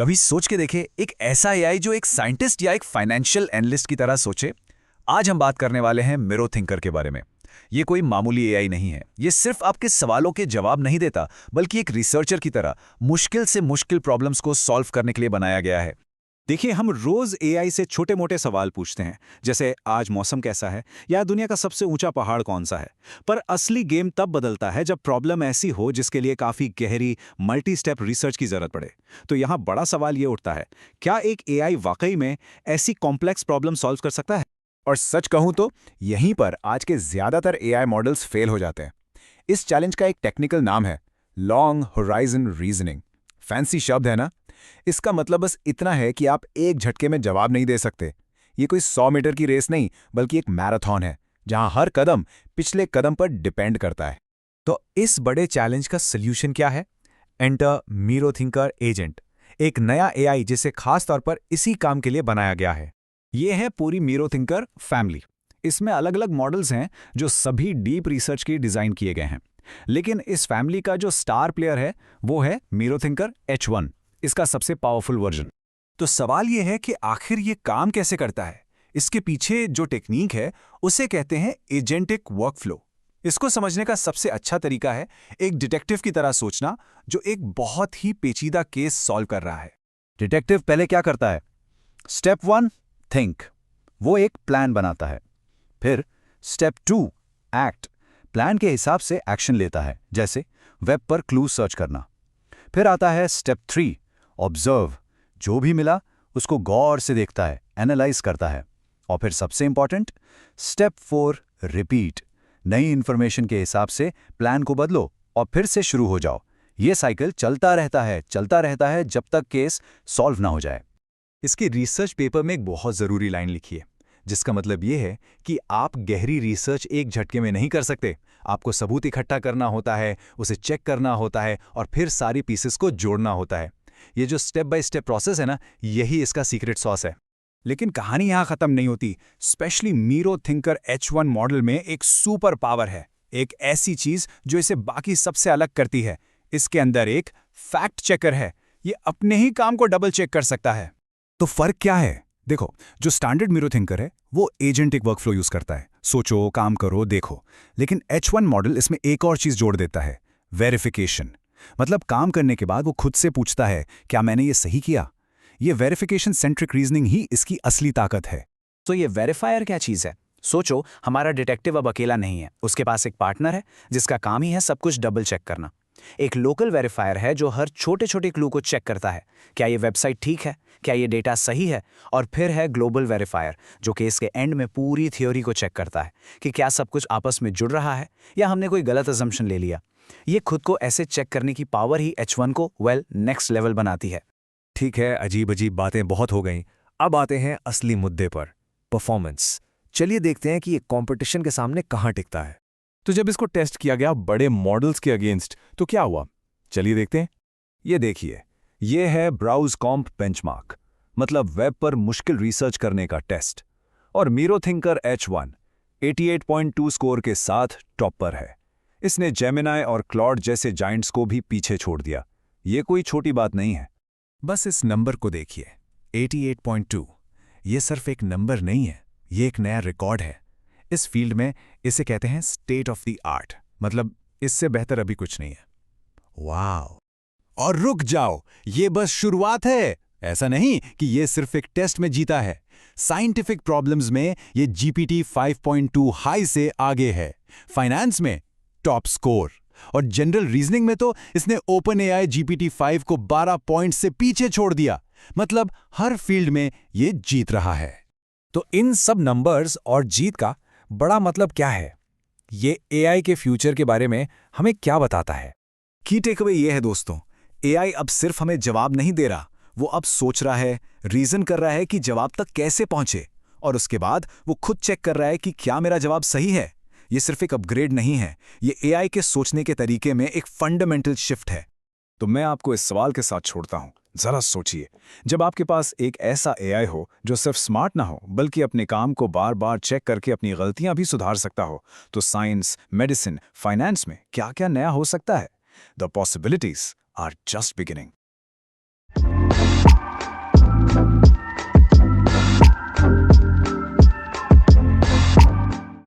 कभी सोच के देखे एक ऐसा एआई जो एक साइंटिस्ट या एक फाइनेंशियल एनालिस्ट की तरह सोचे। आज हम बात करने वाले हैं मिरो थिंकर के बारे में। ये कोई मामूली एआई नहीं है। ये सिर्फ आपके सवालों के जवाब नहीं देता, बल्कि एक रिसर्चर की तरह मुश्किल से मुश्किल प्रॉब्लम्स को सॉल्व करने के लिए बनाया गया है। देखिए, हम रोज एआई से छोटे मोटे सवाल पूछते हैं, जैसे आज मौसम कैसा है या दुनिया का सबसे ऊंचा पहाड़ कौन सा है। पर असली गेम तब बदलता है जब प्रॉब्लम ऐसी हो जिसके लिए काफी गहरी मल्टी स्टेप रिसर्च की जरूरत पड़े। तो यहाँ बड़ा सवाल ये उठता है, क्या एक एआई वाकई में ऐसी कॉम्प्लेक्स प्रॉब्लम सॉल्व कर सकता है? और सच कहूं तो यहीं पर आज के ज्यादातर एआई मॉडल्स फेल हो जाते हैं। इस चैलेंज का एक टेक्निकल नाम है लॉन्ग होराइजन रीजनिंग। फैंसी शब्द है ना। इसका मतलब बस इतना है कि आप एक झटके में जवाब नहीं दे सकते। ये कोई 100 मीटर की रेस नहीं, बल्कि एक मैराथन है जहां हर कदम पिछले कदम पर डिपेंड करता है। तो इस बड़े चैलेंज का सल्यूशन क्या है? एंटर मीरो थिंकर एजेंट, एक नया एआई जिसे खास तौर पर इसी काम के लिए बनाया गया है। ये है पूरी मीरो थिंकर फैमिली। इसमें अलग अलग मॉडल्स हैं जो सभी डीप रिसर्च के डिजाइन किए गए हैं। लेकिन इस फैमिली का जो स्टार प्लेयर है वो है मीरो थिंकर H1, इसका सबसे पावरफुल वर्जन। तो सवाल ये है कि आखिर ये काम कैसे करता है। इसके पीछे जो टेक्निक है उसे कहते हैं एजेंटिक वर्कफ्लो। इसको समझने का सबसे अच्छा तरीका है एक डिटेक्टिव की तरह सोचना, जो एक बहुत ही पेचीदा केस सॉल्व कर रहा है। डिटेक्टिव पहले क्या करता है? स्टेप 1 थिंक, वो एक प्लान बनाता है। फिर स्टेप 2 एक्ट, प्लान के हिसाब से एक्शन लेता है, जैसे वेब पर क्लू सर्च करना। फिर आता है स्टेप 3 ऑब्जर्व, जो भी मिला उसको गौर से देखता है, एनालाइज करता है। और फिर सबसे इंपॉर्टेंट स्टेप 4 रिपीट, नई इंफॉर्मेशन के हिसाब से प्लान को बदलो और फिर से शुरू हो जाओ। ये साइकिल चलता रहता है जब तक केस सॉल्व ना हो जाए। इसके रिसर्च पेपर में एक बहुत ज़रूरी लाइन लिखी है, जिसका मतलब ये है कि आप गहरी रिसर्च एक झटके में नहीं कर सकते। आपको सबूत इकट्ठा करना होता है, उसे चेक करना होता है और फिर सारी पीसेस को जोड़ना होता है। ये जो स्टेप बाय स्टेप प्रोसेस है ना, यही इसका सीक्रेट सॉस है। लेकिन कहानी यहाँ ख़त्म नहीं होती। Specially Miro thinker H1 model में एक सुपर पावर है, एक ऐसी चीज़ जो इसे बाकी सबसे अलग करती है। इसके अंदर एक फैक्ट चेकर है। ये अपने ही काम को डबल चेक कर सकता है। तो फ़र्क क्या है? देखो, जो स्टैंडर्ड मीरो थिंकर है वो एजेंटिक वर्कफ्लो यूज करता है, सोचो, काम करो, देखो। लेकिन H1 मॉडल इसमें एक और चीज जोड़ देता है, वेरिफिकेशन। मतलब काम करने के बाद वो खुद से पूछता है, क्या मैंने ये सही किया? ये वेरिफिकेशन सेंट्रिक रीजनिंग ही इसकी असली ताकत है। तो ये वेरीफायर क्या चीज़ है? सोचो, हमारा डिटेक्टिव अब अकेला नहीं है, उसके पास एक पार्टनर है जिसका काम ही है सब कुछ डबल चेक करना। एक लोकल वेरीफायर है जो हर छोटे छोटे क्लू को चेक करता है, क्या ये वेबसाइट ठीक है, क्या ये डेटा सही है। और फिर है ग्लोबल वेरीफायर, जो केस के एंड में पूरी थ्योरी को चेक करता है कि क्या सब कुछ आपस में जुड़ रहा है या हमने कोई गलत अजम्पशन ले लिया। ये खुद को ऐसे चेक करने की पावर ही H1 को नेक्स्ट लेवल बनाती है। ठीक है, अजीब अजीब बातें बहुत हो गईं। अब आते हैं असली मुद्दे पर, परफॉर्मेंस। चलिए देखते हैं कि ये कंपटीशन के सामने कहाँ टिकता है। तो जब इसको टेस्ट किया गया बड़े मॉडल्स के अगेंस्ट, तो क्या हुआ? चलिए देखते हैं। ये देखिए, ये है ब्राउज कॉम्प बेंचमार्क, मतलब वेब पर मुश्किल रिसर्च करने का टेस्ट। और मीरो थिंकर H1 88.2 स्कोर के साथ टॉप पर है। इसने जेमिनाई और क्लॉड जैसे जाइंट्स को भी पीछे छोड़ दिया। ये कोई छोटी बात नहीं है। बस इस नंबर को देखिए, 88.2। ये सिर्फ एक नंबर नहीं है, ये एक नया रिकॉर्ड है। इस फील्ड में इसे कहते हैं स्टेट ऑफ द आर्ट, मतलब इससे बेहतर अभी कुछ नहीं है। वाह! और रुक जाओ, ये बस शुरुआत है। ऐसा नहीं कि ये सिर्फ एक टेस्ट में जीता है। साइंटिफिक प्रॉब्लम्स में ये GPT 5.2 हाई से आगे है। फाइनेंस में टॉप स्कोर और जनरल रीजनिंग में तो इसने OpenAI GPT 5 को 12 पॉइंट से पीछे छोड़ दिया। मतलब हर फील्ड में ये जीत रहा है। तो इन सब नंबर्स और जीत का बड़ा मतलब क्या है? ये एआई के फ्यूचर के बारे में हमें क्या बताता है? की टेकअवे ये है दोस्तों, एआई अब सिर्फ हमें जवाब नहीं दे रहा, वो अब सोच रहा है, रीजन कर रहा है कि जवाब तक कैसे पहुंचे, और उसके बाद वो खुद चेक कर रहा है कि क्या मेरा जवाब सही है। ये सिर्फ एक अपग्रेड नहीं है, ये एआई के सोचने के तरीके में एक फंडामेंटल शिफ्ट है। तो मैं आपको इस सवाल के साथ छोड़ता हूं, जरा सोचिए, जब आपके पास एक ऐसा एआई हो जो सिर्फ स्मार्ट ना हो बल्कि अपने काम को बार बार चेक करके अपनी गलतियां भी सुधार सकता हो, तो साइंस, मेडिसिन, फाइनेंस में क्या क्या नया हो सकता है? The possibilities are just beginning.